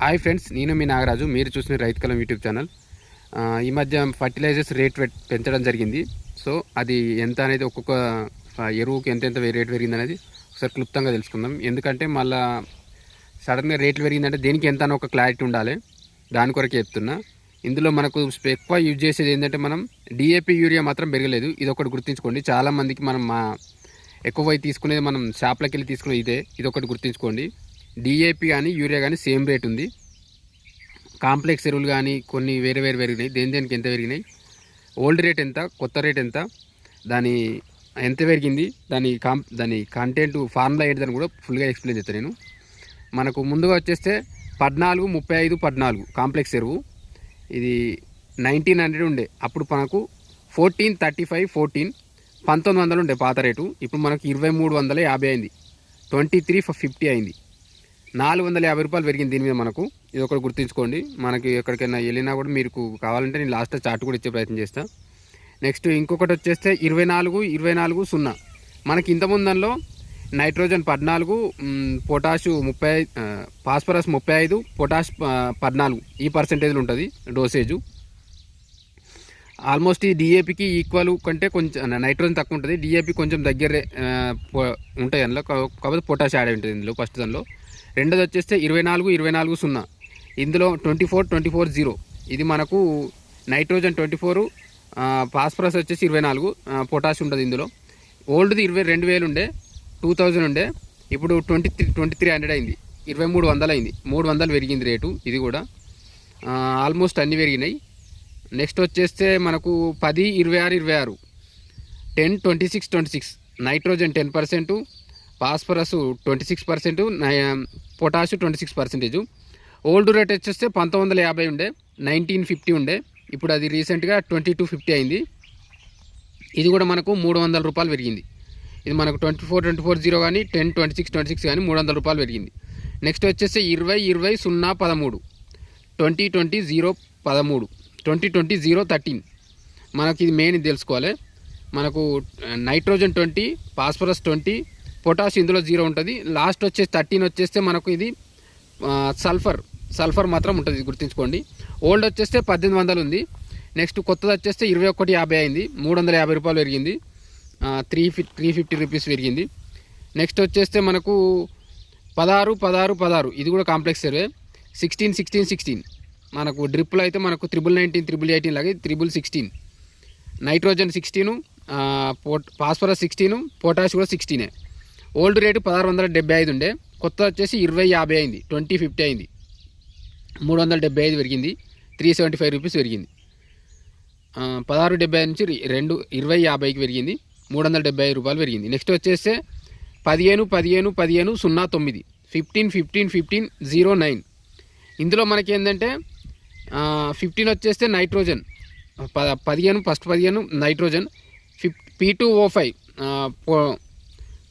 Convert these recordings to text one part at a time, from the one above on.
Hi friends, నేను మీ నాగరాజు. మీరు చూసిన రైతు కలం యూట్యూబ్ ఛానల్. ఈ మధ్య ఫర్టిలైజర్స్ రేట్ పెంచడం జరిగింది. సో అది ఎంత అనేది ఒక్కొక్క ఎరువుకి ఎంత రేట్ పెరిగింది అనేది ఒకసారి క్లుప్తంగా తెలుసుకుందాం. ఎందుకంటే మళ్ళీ సడన్గా రేట్లు పెరిగిందంటే దేనికి ఎంత అని ఒక క్లారిటీ ఉండాలి. దాని కొరకే చెప్తున్నా. ఇందులో మనకు ఎక్కువ యూజ్ చేసేది ఏంటంటే మనం డిఏపి యూరియా మాత్రం పెరగలేదు. ఇది ఒకటి గుర్తుంచుకోండి. చాలామందికి మనం ఎక్కువ తీసుకునేది మనం షాప్లోకి వెళ్ళి తీసుకునేది ఇది ఒకటి గుర్తుంచుకోండి. డిఏపి కానీ యూరియా కానీ సేమ్ రేట్ ఉంది. కాంప్లెక్స్ ఎరువులు కానీ కొన్ని వేరే పెరిగినాయి. దేనికి ఎంత పెరిగినాయి, ఓల్డ్ రేట్ ఎంత, కొత్త రేట్ ఎంత, దాని ఎంత పెరిగింది, దాని కంటెంట్ ఫార్ములా ఏంటిదని కూడా ఫుల్గా ఎక్స్ప్లెయిన్ చేస్తాను నేను. మనకు ముందుగా వచ్చేస్తే 14, 35, 14 కాంప్లెక్స్ ఎరువు. ఇది 1900 ఉండే. అప్పుడు మనకు 14, 35, 14 1900 ఉండే పాత రేటు. ఇప్పుడు మనకు 2350 అయింది. 2350 అయింది. 450 రూపాయలు పెరిగింది దీని మీద మనకు. ఇది ఒకటి గుర్తుంచుకోండి. మనకి ఎక్కడికైనా వెళ్ళినా కూడా మీరు కావాలంటే నేను లాస్ట్ చార్ట్ కూడా ఇచ్చే ప్రయత్నం చేస్తాను. నెక్స్ట్ ఇంకొకటి వచ్చేస్తే 24, 24, 0. మనకి ఇంతకుముందులో నైట్రోజన్ 14, పొటాషు 30, ఫాస్ఫరస్ 35, పొటాష్ 14 ఈ పర్సెంటేజ్లు ఉంటుంది డోసేజు. ఆల్మోస్ట్ ఈ డిఏపికి ఈక్వల్ కంటే కొంచెం నైట్రోజన్ తక్కువ ఉంటుంది. డిఏపి కొంచెం దగ్గరే ఉంటాయి అందులో. కాకపోతే పొటాష్ యాడ్ ఉంటుంది ఇందులో ఫస్ట్ దానిలో. రెండోది వచ్చేస్తే 24, 24, 0. ఇందులో 24, 24, 0. ఇది మనకు నైట్రోజన్ 24, ఫాస్ఫరస్ వచ్చేసి 24, పొటాష్ ఉంటుంది ఇందులో. ఓల్డ్ది 22,000 ఉండే, 2000 ఉండే. ఇప్పుడు 2300 అయింది. 2300 అయింది. 300 పెరిగింది రేటు. ఇది కూడా ఆల్మోస్ట్ అన్నీ పెరిగినాయి. నెక్స్ట్ వచ్చేస్తే మనకు 10, 26, 26, 10, 26, 26. Nitrogen 10%, phosphorus 26%, potash 26%. Old rate వచ్చేస్తే 1950 ఉండే, 1950 ఉండే. ఇప్పుడు అది రీసెంట్గా 2250 అయింది. ఇది కూడా మనకు 300 రూపాయలు పెరిగింది. ఇది మనకు 24, 24, 0 కానీ 10, 26, 26 కానీ 300 రూపాయలు పెరిగింది. నెక్స్ట్ వచ్చేసి 20, 20, 0, 13, 20, 0, 13, 20, 0, 13. మనకి ఇది మెయిన్ తెలుసుకోవాలి. మనకు నైట్రోజన్ 20, ఫాస్ఫరస్ 20, పొటాష్ ఇందులో 0 ఉంటుంది. లాస్ట్ వచ్చేసి 13 వచ్చేస్తే మనకు ఇది సల్ఫర్ మాత్రం ఉంటుంది. ఇది గుర్తుంచుకోండి. ఓల్డ్ వచ్చేస్తే 1800 ఉంది. నెక్స్ట్ కొత్తది వచ్చేస్తే 2150 అయింది. 350 రూపాయలు పెరిగింది. 350 రూపీస్ పెరిగింది. నెక్స్ట్ వచ్చేస్తే మనకు 16, 16, 16. ఇది కూడా కాంప్లెక్స్ సర్వే. 16, 16, 16. మనకు డ్రిప్లో అయితే మనకు 1919, 1818 లాగే 16. నైట్రోజన్ 16, ఫాస్ఫరస్ 16, పొటాష్ కూడా 16. ఓల్డ్ రేటు 1675 ఉండే. కొత్త వచ్చేసి 2050 అయింది. 2050 అయింది. 375 పెరిగింది. 375 రూపీస్ పెరిగింది. 1675 నుంచి 2050కి పెరిగింది. 375 రూపాయలు పెరిగింది. నెక్స్ట్ వచ్చేస్తే 15, 15, 15, 09, 15, 15, 15, 09. ఇందులో మనకి ఏంటంటే 15 వచ్చేస్తే nitrogen 15, first 15 nitrogen, P2O5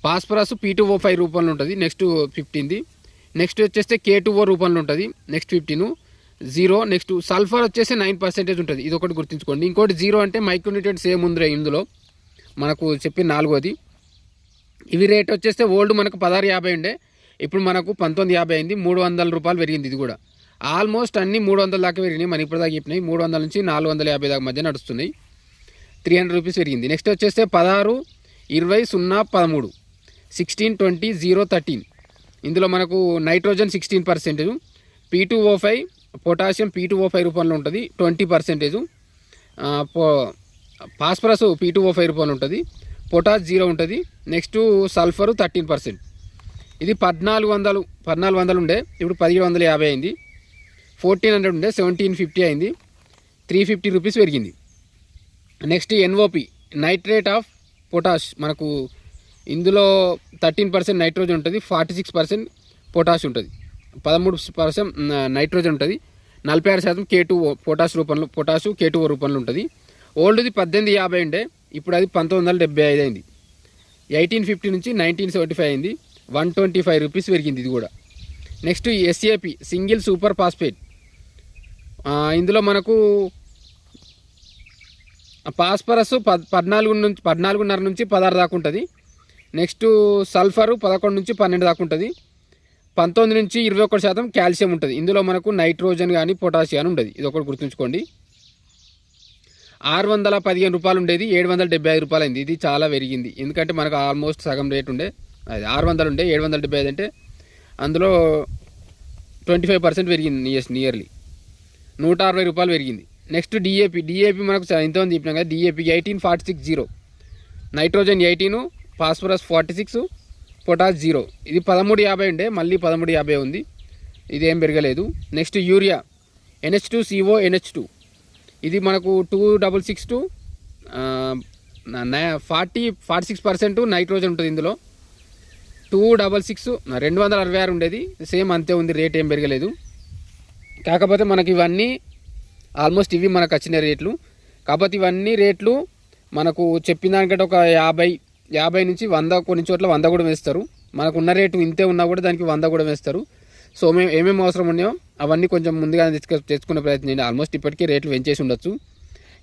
phosphorus P2O5 రూపంలో ఉంటుంది. నెక్స్ట్ 15ది. నెక్స్ట్ వచ్చేస్తే K2O రూపంలో ఉంటుంది. నెక్స్ట్ 15, 0. నెక్స్ట్ సల్ఫర్ వచ్చేసి 9% ఉంటుంది. ఇది ఒకటి గుర్తుంచుకోండి. ఇంకోటి 0 అంటే మైక్రోన్యూట్రియంట్స్ సేమ్ ఉంది ఇందులో మనకు చెప్పి 4వది. ఇవి రేట్ వచ్చేస్తే ఓల్డ్ మనకు 1650 ఉండే. ఇప్పుడు మనకు 1950 అయింది. 300 రూపాయలు పెరిగింది. ఇది కూడా ఆల్మోస్ట్ అన్ని 300 దాకా పెరిగినాయి. మన ఇప్పుడు దాకా చెప్పినాయి 300 నుంచి 450 దాకా మధ్య నడుస్తున్నాయి. 300 రూపీస్ పెరిగింది. నెక్స్ట్ వచ్చేస్తే 16, 20, 0, 13, 16, 20, 0, 13. ఇందులో మనకు నైట్రోజన్ 16%, P2O5 పొటాషియం P2O5 రూపంలో ఉంటుంది 20%, ఫాస్ఫరస్ P2O5 రూపంలో ఉంటుంది, పొటాష్ 0 ఉంటుంది. Next sulphur 13%. ఇది 1400 ఉండే. ఇప్పుడు 1750 అయింది. 1400 ఉండే, 1750 అయింది. 350 రూపీస్ పెరిగింది. Next NOP nitrate of potash. మనకు ఇందులో 13% నైట్రోజన్ ఉంటుంది, 46% పొటాష్ ఉంటుంది, 13% నైట్రోజన్ ఉంటుంది, 46% K2O పొటాషు K2O రూపంలో ఉంటుంది. ఓల్డ్ది 1850 ఉండే. ఇప్పుడు అది 1975 అయింది. 1850 నుంచి 1975 అయింది. 125 రూపీస్ పెరిగింది ఇది కూడా. Next SAP single super phosphate. ఇందులో మనకు ఫాస్ఫరస్ 14.5 నుంచి 16 దాకా ఉంటుంది. నెక్స్ట్ సల్ఫరు 11 నుంచి 12 దాకా ఉంటుంది. 19 నుంచి 21% కాల్షియం ఉంటుంది. ఇందులో మనకు నైట్రోజన్ కానీ పొటాషియం అని ఉంటుంది. ఇది ఒకటి గుర్తుంచుకోండి. 615 రూపాయలు ఉండేది 775 రూపాయలు అయింది. ఇది చాలా పెరిగింది. ఎందుకంటే మనకు ఆల్మోస్ట్ సగం రేట్ ఉండే, అది 600 ఉండే 775 అంటే అందులో 25% పెరిగింది. నియర్లీ 160 రూపాయలు పెరిగింది. నెక్స్ట్ డిఏపి మనకు ఇంతమంది చెప్పినాం కదా. DAP 1846 nitrogen 18, phosphorus 46, potash 0. ఇది 1350 ఉండే, మళ్ళీ 1350 ఉంది. ఇదేం పెరగలేదు. నెక్స్ట్ యూరియా NH2CO NH2 ఇది మనకు 2662 46% నైట్రోజన్ ఉంటుంది. ఇందులో 266 266 ఉండేది, సేమ్ అంతే ఉంది. రేట్ ఏం పెరగలేదు. కాకపోతే మనకి ఇవన్నీ ఆల్మోస్ట్ ఇవి మనకు వచ్చిన రేట్లు. కాకపోతే ఇవన్నీ రేట్లు మనకు చెప్పిన దానికంటే ఒక 50 నుంచి 100, కొన్ని చోట్ల 100 కూడా వేస్తారు. మనకు ఉన్న రేటు ఇంతే ఉన్నా కూడా దానికి 100 కూడా వేస్తారు. సో మేము ఏమేమి అవసరం ఉన్నాయో అవన్నీ కొంచెం ముందుగా తెచ్చుకునే ప్రయత్నం చేయండి. ఆల్మోస్ట్ ఇప్పటికీ రేట్లు పెంచేసి ఉండొచ్చు.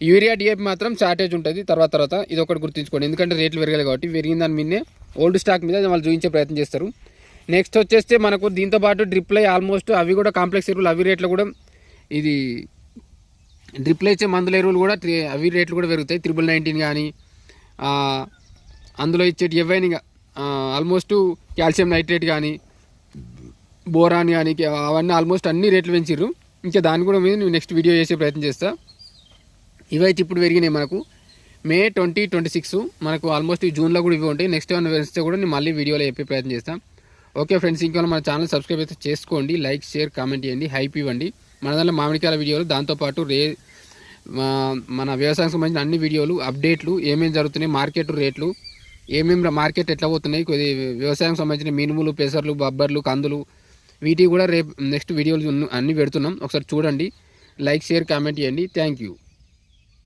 యూరియా డిఏపి మాత్రం షార్టేజ్ ఉంటుంది తర్వాత. ఇది ఒకటి గుర్తుంచుకోండి, ఎందుకంటే రేట్లు పెరగాలి కాబట్టి. పెరిగిన దాని మీదే ఓల్డ్ స్టాక్ మీద వాళ్ళు చూపించే ప్రయత్నం చేస్తారు. నెక్స్ట్ వచ్చేస్తే మనకు దీంతో పాటు డ్రిప్లై ఆల్మోస్ట్ అవి కూడా కాంప్లెక్స్ ఎరువులు, అవి రేట్లు కూడా ఇది డ్రిప్లై ఇచ్చే మందుల ఎరువులు కూడా అవి రేట్లు కూడా పెరుగుతాయి. 19 కానీ అందులో ఇచ్చేటి ఎవైనా ఆల్మోస్ట్ కాల్షియం నైట్రేట్ కానీ బోరాన్ కానీ అవన్నీ ఆల్మోస్ట్ అన్ని రేట్లు పెంచారు. ఇంకా దాన్ని కూడా మీద నేను నెక్స్ట్ వీడియో చేసే ప్రయత్నం చేస్తా. ఇవైతే ఇప్పుడు పెరిగినాయి మనకు May 2026. మనకు ఆల్మోస్ట్ ఈ జూన్లో కూడా ఇవి ఉంటాయి. నెక్స్ట్ ఏమైనా పెరిస్తే కూడా నేను మళ్ళీ వీడియోలో చెప్పే ప్రయత్నం చేస్తాను. ఓకే ఫ్రెండ్స్, ఇంకా మన ఛానల్ సబ్స్క్రైబ్ అయితే చేసుకోండి, లైక్ షేర్ కామెంట్ చేయండి, హైప్ ఇవ్వండి. మన దాంట్లో మామిడికాయల వీడియోలు, దాంతోపాటు మన వ్యవసాయం సంబంధించిన అన్ని వీడియోలు, అప్డేట్లు, ఏమేమి జరుగుతున్నాయి, మార్కెట్ రేట్లు, ఏమేమి మార్కెట్ ఎట్లా పోతున్నాయి, కొద్ది వ్యవసాయం సంబంధించిన మినుములు, పెసర్లు, బొబ్బర్లు, కందులు, వీటికి కూడా రేపు నెక్స్ట్ వీడియోలు అన్నీ పెడుతున్నాం. ఒకసారి చూడండి, లైక్ షేర్ కామెంట్ చేయండి. Thank you.